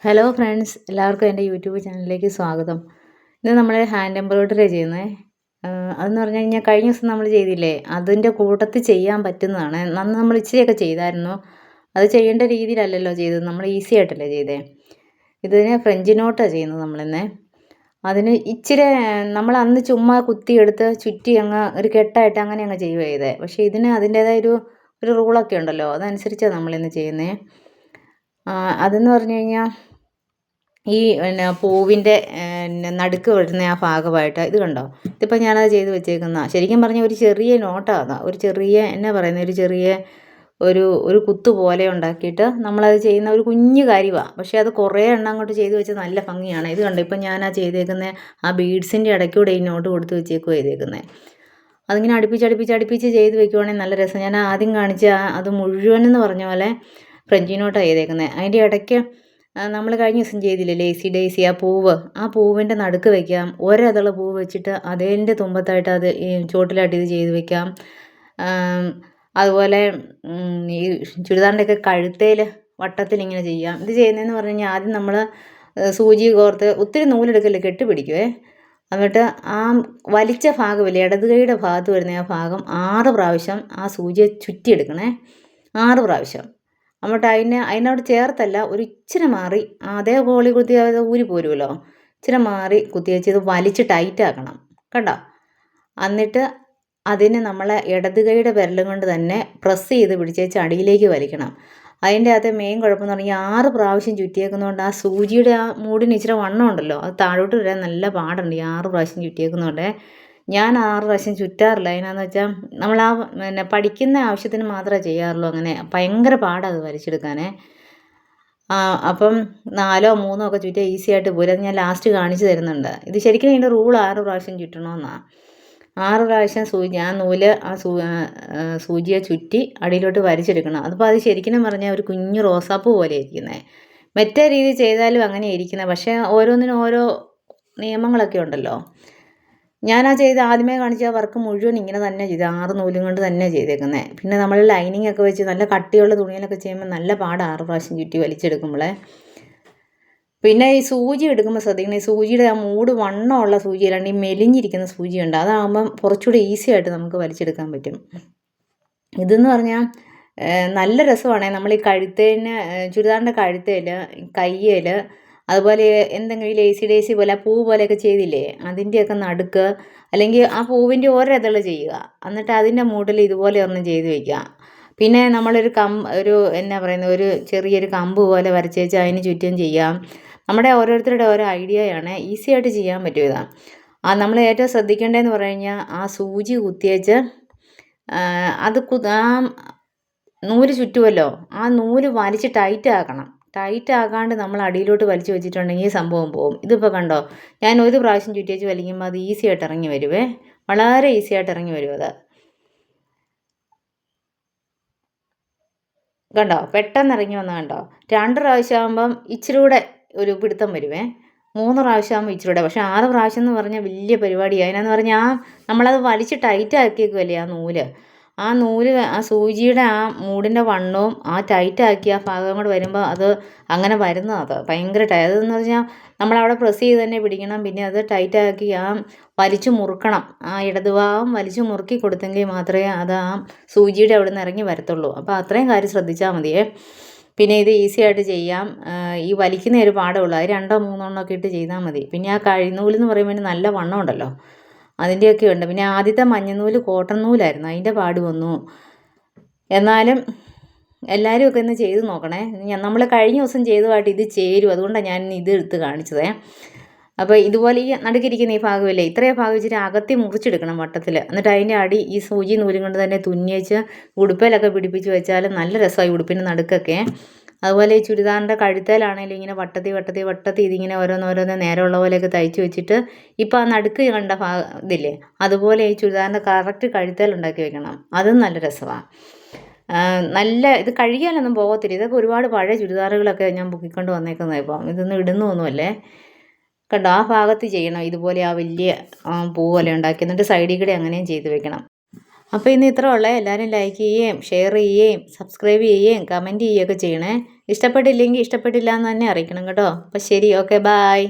Hello friends, എല്ലാവർക്കും എൻ്റെ YouTube ചാനലിലേക്ക് സ്വാഗതം. ഇന്ന് നമ്മൾ ഹാൻഡ് എംബ്രോയ്ഡറി ചെയ്യുന്നത്. അതെന്ന് പറഞ്ഞു കഴിഞ്ഞാൽ കഴിഞ്ഞ ദിവസം നമ്മൾ ചെയ്തില്ലേ, അതിൻ്റെ കൂട്ടത്തിൽ ചെയ്യാൻ പറ്റുന്നതാണ്. അന്ന് നമ്മൾ ഇച്ചിരിയൊക്കെ ചെയ്തായിരുന്നു. അത് ചെയ്യേണ്ട രീതിയിലല്ലല്ലോ ചെയ്തത്, നമ്മൾ ഈസി ആയിട്ടല്ലേ ചെയ്തേ. ഇതിന് ഫ്രഞ്ച് നോട്ടാണ് ചെയ്യുന്നത് നമ്മളിന്ന്. അതിന് ഇച്ചിരി നമ്മൾ അന്ന് ചുമ്മാ കുത്തിയെടുത്ത് ചുറ്റി അങ്ങ് ഒരു കെട്ടായിട്ട് അങ്ങനെ അങ്ങ് ചെയ്യുക ചെയ്തേ. പക്ഷേ ഇതിന് അതിൻ്റേതായ ഒരു റൂളൊക്കെ ഉണ്ടല്ലോ, അതനുസരിച്ചാണ് നമ്മളിന്ന് ചെയ്യുന്നത്. അതെന്ന് പറഞ്ഞു കഴിഞ്ഞാൽ പൂവിൻ്റെ നടുക്ക് വരുന്ന ആ ഭാഗമായിട്ട് ഇത് കണ്ടോ, ഇതിപ്പോൾ ഞാനത് ചെയ്ത് വെച്ചേക്കുന്ന ശരിക്കും പറഞ്ഞാൽ ഒരു ചെറിയ നോട്ടാണ്. ഒരു ചെറിയ എന്നാ പറയുന്നത്, ഒരു ചെറിയ ഒരു കുത്തു പോലെ ഉണ്ടാക്കിയിട്ട് നമ്മളത് ചെയ്യുന്ന ഒരു കുഞ്ഞു കാര്യമാണ്. പക്ഷേ അത് കുറേ എണ്ണം അങ്ങോട്ട് ചെയ്ത് വെച്ച് നല്ല ഭംഗിയാണ്. ഇത് കണ്ടോ, ഇപ്പം ഞാനാ ചെയ്തേക്കുന്നത് ആ ബീഡ്സിൻ്റെ ഇടയ്ക്കൂടെ ഈ നോട്ട് കൊടുത്ത് വെച്ചേക്കുക ചെയ്തേക്കുന്നത്. അതിങ്ങനെ അടുപ്പിച്ച് ചെയ്ത് വെക്കുവാണെങ്കിൽ നല്ല രസം. ഞാൻ ആദ്യം കാണിച്ച അത് മുഴുവനെന്ന് പറഞ്ഞ പോലെ ഫ്രഞ്ച് നോട്ടാണ് ചെയ്തേക്കുന്നത്. അതിൻ്റെ ഇടയ്ക്ക് നമ്മൾ കഴിഞ്ഞ ദിവസം ചെയ്തില്ലേ ലേസി ഡേസി, ആ പൂവിൻ്റെ നടുക്ക് വയ്ക്കാം. ഒരതള പൂവ് വെച്ചിട്ട് അതിൻ്റെ തുമ്പത്തായിട്ട് അത് ഈ ചുവട്ടിലായിട്ട് ഇത് ചെയ്ത് വെക്കാം. അതുപോലെ ഈ ചുരിദാറിൻ്റെയൊക്കെ കഴുത്തേൽ വട്ടത്തിൽ ഇങ്ങനെ ചെയ്യാം. ഇത് ചെയ്യുന്നതെന്ന് പറഞ്ഞു കഴിഞ്ഞാൽ ആദ്യം നമ്മൾ സൂചി കോർത്ത് ഒത്തിരി നൂലെടുക്കല്ലേ, കെട്ടി എന്നിട്ട് ആ വലിച്ച ഭാഗമില്ലേ, ഇടത് കൈയുടെ ഭാഗത്ത് വരുന്ന ആ ഭാഗം 6 പ്രാവശ്യം ആ സൂചിയെ ചുറ്റിയെടുക്കണേ. 6 പ്രാവശ്യം. എന്നിട്ട് അതിനോട് ചേർത്തല്ല, ഒരു ഇച്ചിരി മാറി അതേ ഹോളി കുത്തി അത് ഊരി പോരുമല്ലോ, ഇച്ചിരി മാറി കുത്തി വെച്ച് ഇത് വലിച്ച് ടൈറ്റാക്കണം കണ്ടോ. എന്നിട്ട് അതിന് നമ്മളെ ഇടത് കൈയുടെ വിരലും കൊണ്ട് തന്നെ പ്രസ് ചെയ്ത് പിടിച്ചേച്ച് അടിയിലേക്ക് വലിക്കണം. അതിൻ്റെ അകത്തെ മെയിൻ കുഴപ്പമെന്ന് പറഞ്ഞാൽ 6 പ്രാവശ്യം ചുറ്റിയേക്കുന്നതുകൊണ്ട് ആ സൂചിയുടെ ആ മൂടിന് ഇച്ചിരി വണ്ണം ഉണ്ടല്ലോ, അത് താഴോട്ട് വരാൻ നല്ല പാടുണ്ട്. ഈ 6 പ്രാവശ്യം ചുറ്റിയേക്കുന്നതുകൊണ്ട് ഞാൻ 6 പ്രാവശ്യം ചുറ്റാറില്ല. അതിനാന്ന് വെച്ചാൽ നമ്മൾ പഠിക്കുന്ന ആവശ്യത്തിന് മാത്രമേ ചെയ്യാറുള്ളൂ. അങ്ങനെ ഭയങ്കര പാടാണ് അത് വലിച്ചെടുക്കാനേ. അപ്പം 4 3 ഒക്കെ ചുറ്റിയാൽ ഈസി ആയിട്ട് പോരും. അത് ഞാൻ ലാസ്റ്റ് കാണിച്ചു തരുന്നുണ്ട്. ഇത് ശരിക്കും ഇതിൻ്റെ റൂൾ 6 പ്രാവശ്യം ചുറ്റണമെന്നാണ്. 6 പ്രാവശ്യം സൂചിയെ ചുറ്റി അടിയിലോട്ട് വലിച്ചെടുക്കണം. അതിപ്പോൾ അത് ശരിക്കും പറഞ്ഞാൽ ഒരു കുഞ്ഞു റോസാപ്പൂ പോലെ ഇരിക്കുന്നത്. മറ്റേ രീതി ചെയ്താലും അങ്ങനെ ഇരിക്കുന്നത്. പക്ഷേ ഓരോന്നിനും ഓരോ നിയമങ്ങളൊക്കെ ഉണ്ടല്ലോ. ഞാനാ ചെയ്ത് ആദ്യമേ കാണിച്ച വർക്ക് മുഴുവൻ ഇങ്ങനെ തന്നെ ചെയ്ത് 6 നൂലും കൊണ്ട് തന്നെ ചെയ്തേക്കുന്നത്. പിന്നെ നമ്മൾ ലൈനിങ് ഒക്കെ വെച്ച് നല്ല കട്ടിയുള്ള തുണിയിലൊക്കെ ചെയ്യുമ്പോൾ നല്ല പാടാണ് 6 പ്രാവശ്യം ചുറ്റി വലിച്ചെടുക്കുമ്പോഴേ. പിന്നെ ഈ സൂചി എടുക്കുമ്പോൾ ശ്രദ്ധിക്കണം, ഈ സൂചിയുടെ ആ മൂട് വണ്ണമുള്ള സൂചി അല്ലാണ്ട് ഈ മെലിഞ്ഞിരിക്കുന്ന സൂചിയുണ്ട്, അതാകുമ്പം കുറച്ചുകൂടി ഈസി ആയിട്ട് നമുക്ക് വലിച്ചെടുക്കാൻ പറ്റും. ഇതെന്ന് പറഞ്ഞാൽ നല്ല രസമാണ്. നമ്മൾ ഈ കഴുത്തേന്, ചുരിദാറിൻ്റെ കഴുത്തേൽ, കയ്യേൽ, അതുപോലെ എന്തെങ്കിലും ഈ ലേസി ഡേസി പോലെ പൂ പോലെയൊക്കെ ചെയ്തില്ലേ, അതിൻ്റെയൊക്കെ നടുക്ക് അല്ലെങ്കിൽ ആ പൂവിൻ്റെ ഓരോതള് ചെയ്യുക. എന്നിട്ട് അതിൻ്റെ മൂട്ടിൽ ഇതുപോലെ ഒരെണ്ണം ചെയ്ത് വയ്ക്കുക. പിന്നെ നമ്മളൊരു എന്നാ പറയുന്നത്, ഒരു ചെറിയൊരു കമ്പ് പോലെ വരച്ചേച്ച് അതിന് ചുറ്റും ചെയ്യാം. നമ്മുടെ ഓരോരുത്തരുടെ ഓരോ ഐഡിയയാണ്, ഈസി ആയിട്ട് ചെയ്യാൻ പറ്റും ഇതാണ്. നമ്മൾ ഏറ്റവും ശ്രദ്ധിക്കേണ്ടതെന്ന് പറഞ്ഞു കഴിഞ്ഞാൽ ആ സൂചി കുത്തിയേച്ച് അത് ആ നൂല് ചുറ്റുമല്ലോ, ആ നൂല് വലിച്ച് ടൈറ്റ് ആക്കാണ്ട് നമ്മൾ അടിയിലോട്ട് വലിച്ചു വെച്ചിട്ടുണ്ടെങ്കിൽ സംഭവം പോകും. ഇതിപ്പോൾ കണ്ടോ, ഞാൻ ഒരു പ്രാവശ്യം ചുറ്റിയേച്ച് വലിക്കുമ്പോൾ അത് ഈസി ആയിട്ട് ഇറങ്ങി വരുവേ, വളരെ ഈസി ആയിട്ട് ഇറങ്ങി വരും. അത് കണ്ടോ, പെട്ടെന്ന് ഇറങ്ങി വന്നാൽ കണ്ടോ. 2 പ്രാവശ്യം ആകുമ്പം ഇച്ചിരി കൂടെ ഒരു പിടുത്തം വരുവേ, 3 പ്രാവശ്യം ആകുമ്പോൾ ഇച്ചിരി കൂടെ. പക്ഷേ 6 പ്രാവശ്യം എന്ന് പറഞ്ഞാൽ വലിയ പരിപാടിയാണ്. അതിനാന്ന് പറഞ്ഞാൽ നമ്മളത് വലിച്ച് ടൈറ്റ് ആക്കിയേക്കുമല്ലേ ആ നൂല് ആ സൂചിയുടെ ആ മൂടിൻ്റെ വണ്ണവും ആ ടൈറ്റാക്കി ആ ഭാഗം കൂടെ വരുമ്പോൾ അത് അങ്ങനെ വരുന്നത്. അത് ഭയങ്കര അതെന്ന് പറഞ്ഞാൽ നമ്മളവിടെ പ്രസ് ചെയ്ത് തന്നെ പിടിക്കണം. പിന്നെ അത് ടൈറ്റാക്കി വലിച്ചു മുറുക്കണം. ആ ഇടതുഭാഗം വലിച്ചു മുറുക്കി കൊടുത്തെങ്കിൽ മാത്രമേ അത് ആ സൂചിയുടെ അവിടെ നിന്ന് ഇറങ്ങി വരത്തുള്ളൂ. അപ്പോൾ അത്രയും കാര്യം ശ്രദ്ധിച്ചാൽ മതിയേ. പിന്നെ ഇത് ഈസി ആയിട്ട് ചെയ്യാം. ഈ വലിക്കുന്ന ഒരു പാടേ ഉള്ളൂ. അത് 2 3 ഒക്കെ ഇട്ട് ചെയ്താൽ മതി. പിന്നെ ആ കഴിനൂലെന്ന് പറയുമ്പോൾ നല്ല വണ്ണം ഉണ്ടല്ലോ, അതിൻ്റെയൊക്കെ ഉണ്ട്. പിന്നെ ആദ്യത്തെ മഞ്ഞനൂല് കോട്ടൺ നൂലായിരുന്നു, അതിൻ്റെ പാട് വന്നു. എന്നാലും എല്ലാവരും ഒക്കെ ഒന്ന് ചെയ്ത് നോക്കണേ. നമ്മൾ കഴിഞ്ഞ ദിവസം ചെയ്തതായിട്ട് ഇത് ചേരും, അതുകൊണ്ടാണ് ഞാൻ ഇത് എടുത്ത് കാണിച്ചതേ. അപ്പോൾ ഇതുപോലെ ഈ നടുക്കിരിക്കുന്ന ഈ ഭാഗമില്ലേ, ഇത്രയും ഭാഗം വെച്ചിട്ട് അകത്തി മുറിച്ചെടുക്കണം വട്ടത്തിൽ. എന്നിട്ട് അതിൻ്റെ അടി ഈ സൂചി നൂലും കൊണ്ട് തന്നെ തുന്നിയേച്ച് ഉടുപ്പയിലൊക്കെ പിടിപ്പിച്ച് വെച്ചാൽ നല്ല രസമായി ഉടുപ്പിൻ്റെ നടുക്കൊക്കെ. അതുപോലെ ഈ ചുരിദാറിൻ്റെ കഴുത്തേലാണെങ്കിലും ഇങ്ങനെ വട്ടത്തി ഇതിങ്ങനെ ഓരോന്നോരോന്ന് നേരമുള്ള പോലെയൊക്കെ തയ്ച്ച് വെച്ചിട്ട് ഇപ്പോൾ ആ നടുക്ക് കണ്ട ഇതില്ലേ, അതുപോലെ ഈ ചുരിദാറിൻ്റെ കറക്റ്റ് കഴുത്തേലുണ്ടാക്കി വെക്കണം. അതും നല്ല രസമാണ്. നല്ല ഇത് കഴുകിയാലൊന്നും പോകത്തില്ല. ഇതൊക്കെ ഒരുപാട് പഴയ ചുരിദാറുകളൊക്കെ ഞാൻ പൊക്കിക്കൊണ്ട് വന്നേക്കുന്നത്. ഇപ്പം ഇതൊന്നും ഇടുന്നൊന്നുമല്ലേ. കണ്ടോ, ആ ഭാഗത്ത് ചെയ്യണം ഇതുപോലെ ആ വലിയ പൂ പോലെ ഉണ്ടാക്കി, എന്നിട്ട് സൈഡിൽ കൂടെ അങ്ങനെയും ചെയ്ത് വെക്കണം. അപ്പോൾ ഇന്ന് ഇത്ര ഉള്ളേ. എല്ലാവരും ലൈക്ക് ചെയ്യുകയും ഷെയർ ചെയ്യുകയും സബ്സ്ക്രൈബ് ചെയ്യുകയും കമൻറ്റ് ചെയ്യുകയൊക്കെ ചെയ്യണേ. ഇഷ്ടപ്പെട്ടില്ലെങ്കിൽ ഇഷ്ടപ്പെട്ടില്ല എന്ന് തന്നെ അറിയിക്കണം കേട്ടോ. അപ്പോൾ ശരി, ഓക്കെ, ബായ്.